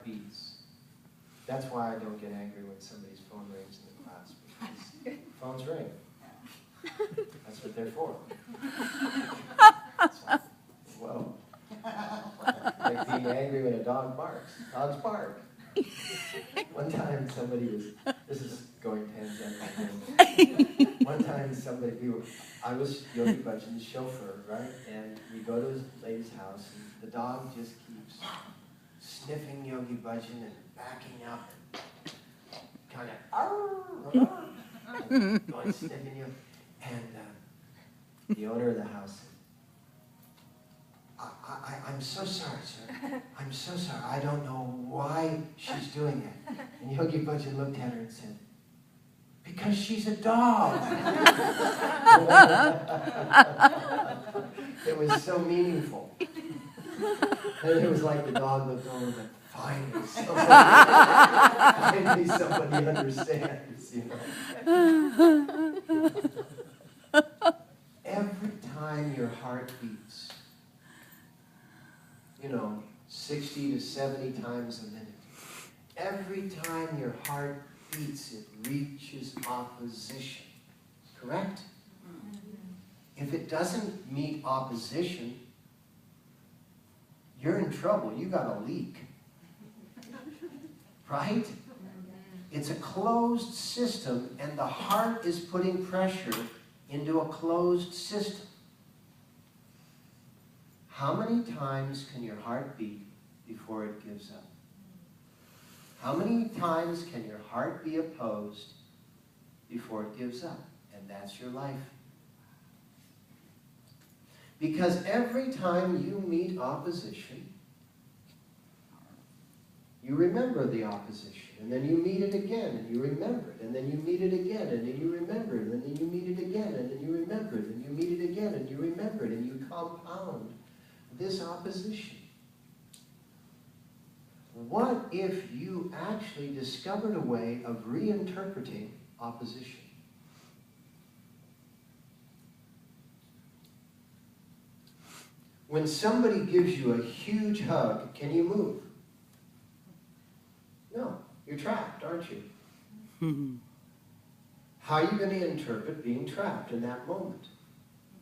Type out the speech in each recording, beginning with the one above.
beats. That's why I don't get angry when somebody's phone rings in the class, because phones ring. That's what they're for. So, whoa. Like being angry when a dog barks. Dogs bark. One time somebody was, this is going tangential. One time I was Yogi Bhajan's chauffeur, right? And we go to his lady's house, and the dog just keeps sniffing Yogi Bhajan and backing up and kind of going sniffing you. And the owner of the house said, I'm so sorry, sir. I'm so sorry. I don't know why she's doing it. And Yogi Bhajan looked at her and said, because she's a dog. It was so meaningful. And it was like the dog looked over and finally somebody understands, you know. Every time your heart beats, 60 to 70 times a minute, every time your heart beats, it reaches opposition. Correct? If it doesn't meet opposition, you're in trouble. You got a leak. Right? It's a closed system, and the heart is putting pressure into a closed system. How many times can your heart beat before it gives up? How many times can your heart be opposed before it gives up? And that's your life. Because every time you meet opposition, you remember the opposition. And then you meet it again, and you remember it. And then you meet it again, and then you remember it. And then you meet it again, and then you remember it. And you meet it again, and you remember it. And you compound this opposition. What if you actually discovered a way of reinterpreting opposition? When somebody gives you a huge hug, can you move? No, you're trapped, aren't you? How are you going to interpret being trapped in that moment?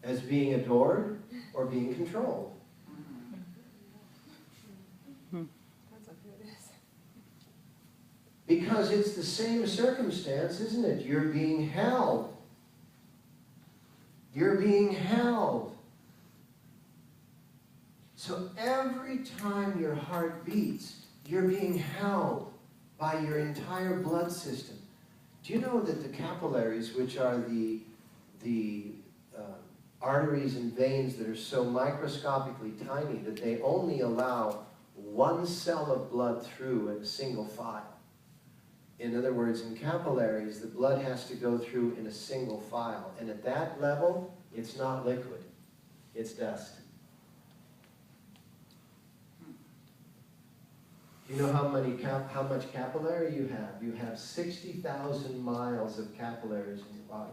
As being adored or being controlled? Because it's the same circumstance, isn't it? You're being held. You're being held. So every time your heart beats, you're being held by your entire blood system. Do you know that the capillaries, which are the arteries and veins that are so microscopically tiny that they only allow one cell of blood through in a single file? In other words, in capillaries, the blood has to go through in a single file. And at that level, it's not liquid. It's dust. Do you know how much capillary you have? You have 60,000 miles of capillaries in your body.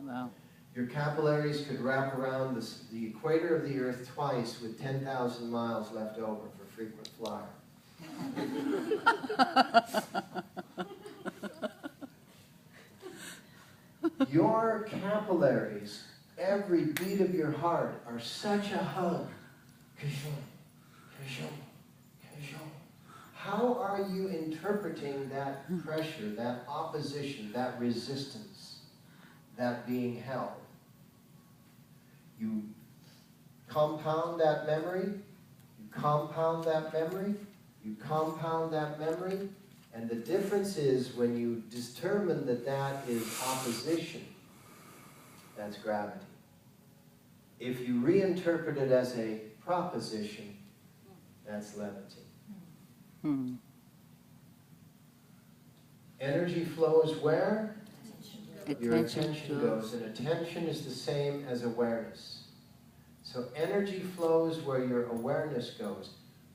Wow. Your capillaries could wrap around the equator of the Earth twice with 10,000 miles left over for frequent flyer. Your capillaries, every beat of your heart, are such a hug. How are you interpreting that pressure, that opposition, that resistance, that being held? You compound that memory, you compound that memory, you compound that memory, and the difference is when you determine that that is opposition, that's gravity. If you reinterpret it as a proposition, that's levity. Energy flows where? Your attention goes. And attention is the same as awareness. So energy flows where your awareness goes.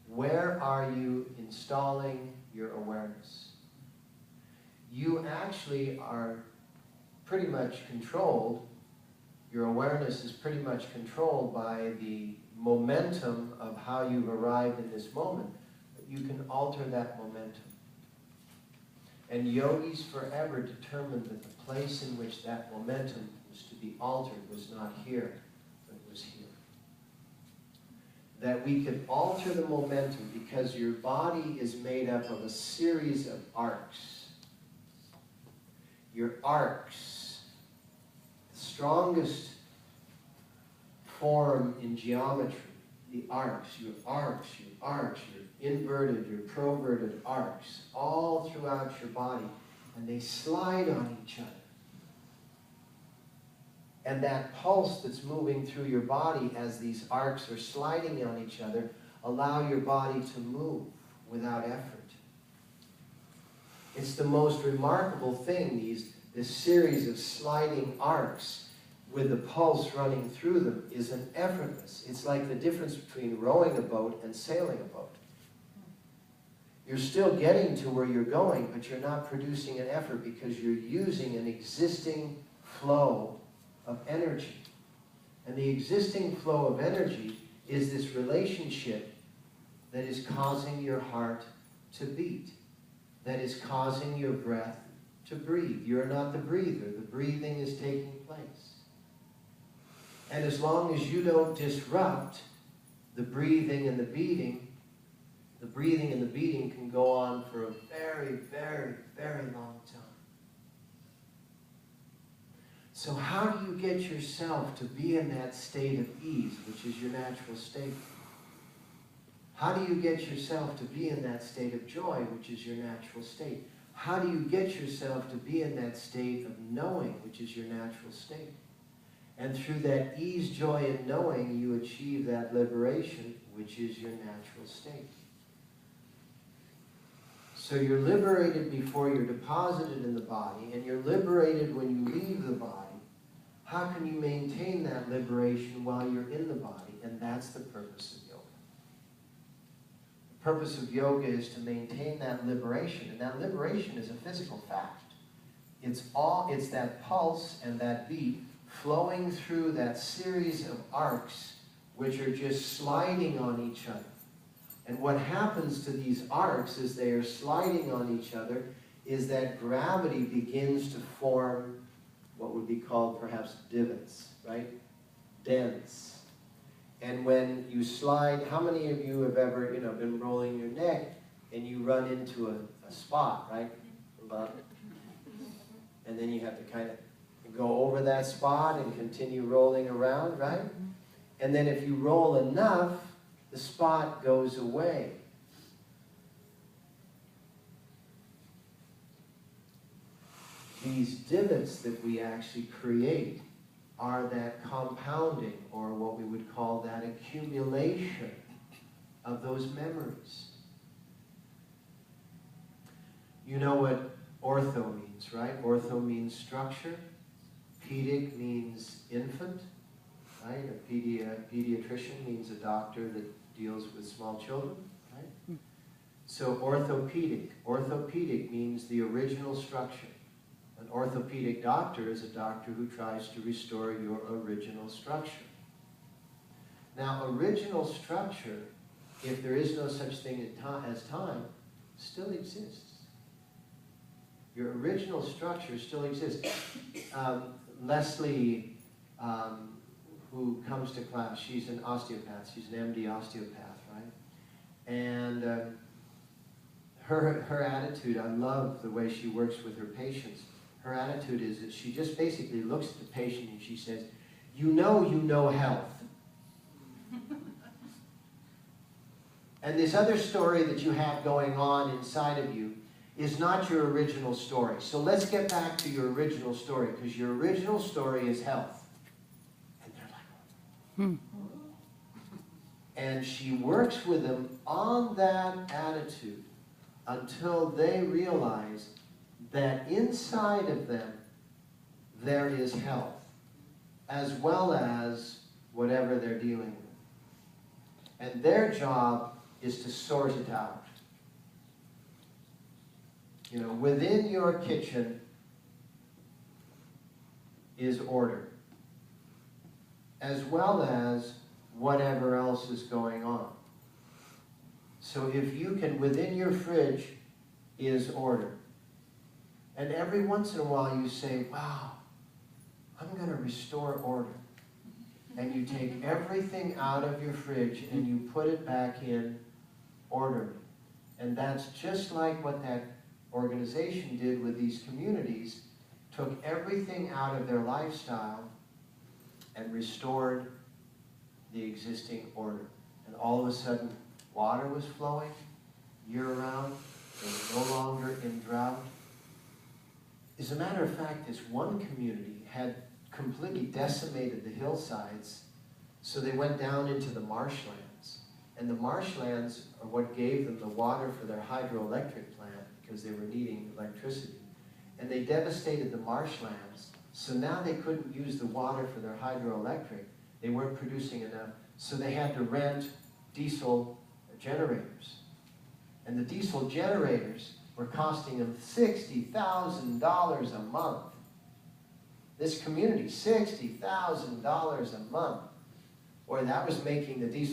Where are you installing your awareness? You actually are pretty much controlled. Your awareness is pretty much controlled by the momentum of how you've arrived in this moment. you can alter that momentum. And yogis forever determined that the place in which that momentum was to be altered was not here, but was here. That we could alter the momentum because your body is made up of a series of arcs. Your arcs, the strongest form in geometry, the arcs, your inverted, your proverted arcs, all throughout your body, and they slide on each other. And that pulse that's moving through your body as these arcs are sliding on each other allow your body to move without effort. It's the most remarkable thing, this series of sliding arcs with the pulse running through them is an effortless. It's like the difference between rowing a boat and sailing a boat. You're still getting to where you're going, but you're not producing an effort because you're using an existing flow of energy. And the existing flow of energy is this relationship that is causing your heart to beat, that is causing your breath to breathe. You're not the breather. The breathing is taking place. And as long as you don't disrupt the breathing and the beating can go on for a very, very, very long time. So how do you get yourself to be in that state of ease, which is your natural state? How do you get yourself to be in that state of joy, which is your natural state? How do you get yourself to be in that state of knowing, which is your natural state? And through that ease, joy, and knowing, you achieve that liberation, which is your natural state. So you're liberated before you're deposited in the body, and you're liberated when you leave the body. How can you maintain that liberation while you're in the body? And that's the purpose of yoga. The purpose of yoga is to maintain that liberation, and that liberation is a physical fact. It's that pulse and that beat flowing through that series of arcs which are just sliding on each other. And what happens to these arcs as they are sliding on each other is that gravity begins to form what would be called perhaps divots, right? Dents. And when you slide, how many of you have ever, been rolling your neck and you run into a spot, right? And then you have to kind of go over that spot and continue rolling around, right? And then if you roll enough, the spot goes away. These divots that we actually create are that compounding, or what we would call that accumulation of those memories. You know what ortho means, right? Ortho means structure. Pedic means infant, right? A pediatrician means a doctor that deals with small children, right? So orthopedic. Orthopedic means the original structure. An orthopedic doctor is a doctor who tries to restore your original structure. Now, original structure, if there is no such thing as time, still exists. Your original structure still exists. Leslie, who comes to class, she's an osteopath. She's an MD osteopath, right? And her attitude, I love the way she works with her patients. Her attitude is that she just basically looks at the patient and she says, you know health. And this other story that you have going on inside of you is not your original story. So let's get back to your original story, because your original story is health. And they're like, And she works with them on that attitude until they realize that inside of them there is health, as well as whatever they're dealing with. And their job is to sort it out. Within your kitchen is order, as well as whatever else is going on. So if you can, within your fridge is order. And every once in a while you say, wow, I'm going to restore order. And you take everything out of your fridge and you put it back in orderly. And that's just like what that organization did with these communities, took everything out of their lifestyle and restored the existing order. And all of a sudden, water was flowing year-round. They were no longer in drought. As a matter of fact, this one community had completely decimated the hillsides, so they went down into the marshlands. And the marshlands are what gave them the water for their hydroelectric plant, because they were needing electricity. And they devastated the marshlands, so now they couldn't use the water for their hydroelectric. They weren't producing enough, so they had to rent diesel generators. And the diesel generators were costing them $60,000 a month. This community, $60,000 a month. Boy, that was making the diesel